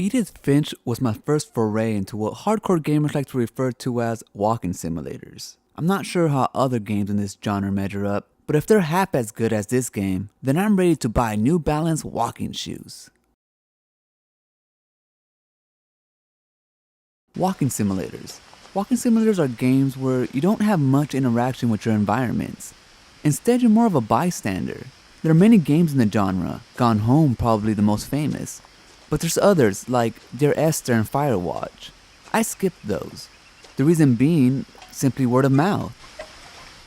Edith Finch was my first foray into what hardcore gamers like to refer to as walking simulators. I'm not sure how other games in this genre measure up, but if they're half as good as this game, then I'm ready to buy New Balance walking shoes. Walking simulators. Walking simulators are games where you don't have much interaction with your environments. Instead, you're more of a bystander. There are many games in the genre, Gone Home probably the most famous, but there's others like Dear Esther and Firewatch. I skipped those. The reason being, simply word of mouth.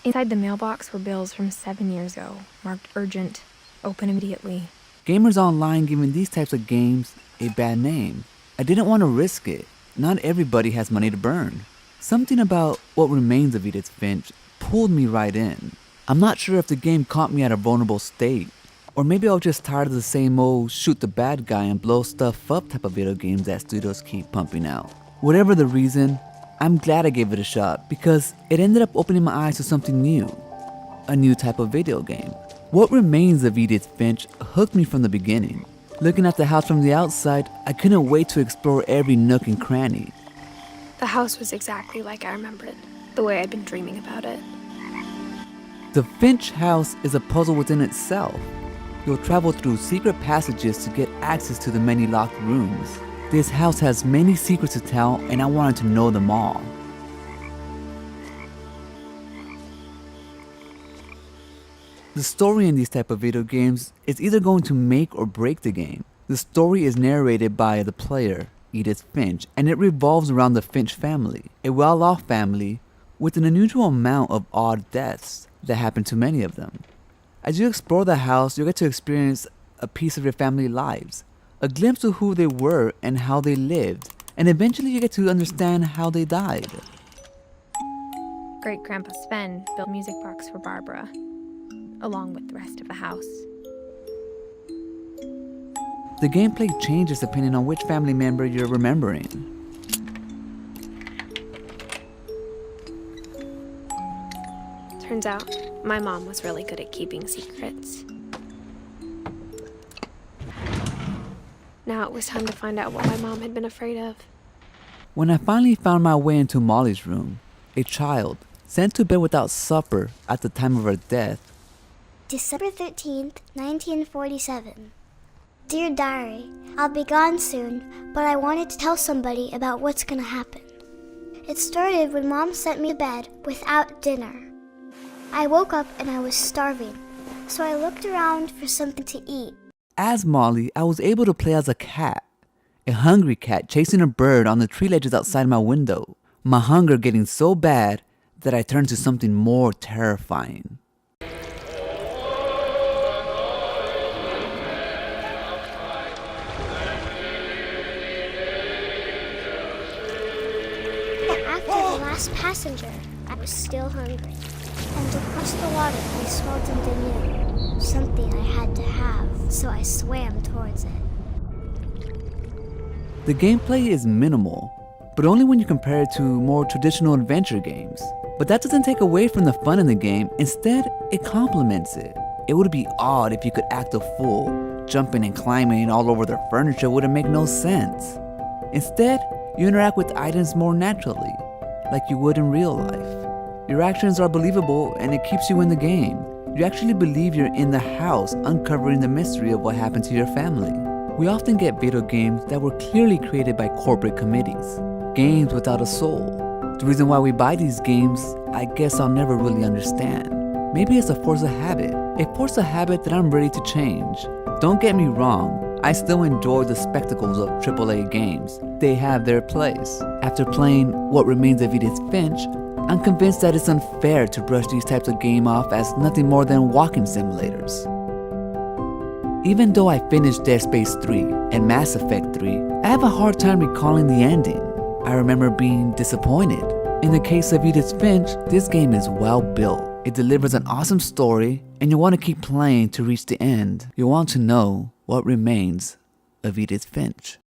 Inside the mailbox were bills from 7 years ago, marked urgent, open immediately. Gamers online giving these types of games a bad name. I didn't want to risk it. Not everybody has money to burn. Something about What Remains of Edith Finch pulled me right in. I'm not sure if the game caught me at a vulnerable state, or maybe I was just tired of the same old shoot the bad guy and blow stuff up type of video games that studios keep pumping out. Whatever the reason, I'm glad I gave it a shot because it ended up opening my eyes to something new. A new type of video game. What Remains of Edith Finch hooked me from the beginning. Looking at the house from the outside, I couldn't wait to explore every nook and cranny. The house was exactly like I remembered it, the way I'd been dreaming about it. The Finch house is a puzzle within itself. You'll travel through secret passages to get access to the many locked rooms. This house has many secrets to tell, and I wanted to know them all. The story in these type of video games is either going to make or break the game. The story is narrated by the player, Edith Finch, and it revolves around the Finch family, a well-off family with an unusual amount of odd deaths that happen to many of them. As you explore the house, you'll get to experience a piece of your family lives, a glimpse of who they were and how they lived, and eventually you get to understand how they died. Great-Grandpa Sven built a music box for Barbara, along with the rest of the house. The gameplay changes depending on which family member you're remembering. Turns out, my mom was really good at keeping secrets. Now it was time to find out what my mom had been afraid of. When I finally found my way into Molly's room, a child, sent to bed without supper at the time of her death. December 13th, 1947. Dear Diary, I'll be gone soon, but I wanted to tell somebody about what's gonna happen. It started when Mom sent me to bed without dinner. I woke up and I was starving, so I looked around for something to eat. As Molly, I was able to play as a cat, a hungry cat chasing a bird on the tree ledges outside my window, my hunger getting so bad that I turned to something more terrifying. After the last passenger, I was still hungry. And across the water, I smelled something new, something I had to have, so I swam towards it. The gameplay is minimal, but only when you compare it to more traditional adventure games. But that doesn't take away from the fun in the game, instead, it complements it. It would be odd if you could act a fool. Jumping and climbing all over their furniture wouldn't make no sense. Instead, you interact with items more naturally, like you would in real life. Your actions are believable and it keeps you in the game. You actually believe you're in the house, uncovering the mystery of what happened to your family. We often get video games that were clearly created by corporate committees, games without a soul. The reason why we buy these games, I guess I'll never really understand. Maybe it's a force of habit that I'm ready to change. Don't get me wrong, I still enjoy the spectacles of AAA games. They have their place. After playing What Remains of Edith Finch, I'm convinced that it's unfair to brush these types of games off as nothing more than walking simulators. Even though I finished Dead Space 3 and Mass Effect 3, I have a hard time recalling the ending. I remember being disappointed. In the case of Edith Finch, this game is well built. It delivers an awesome story, and you want to keep playing to reach the end. You want to know what remains of Edith Finch.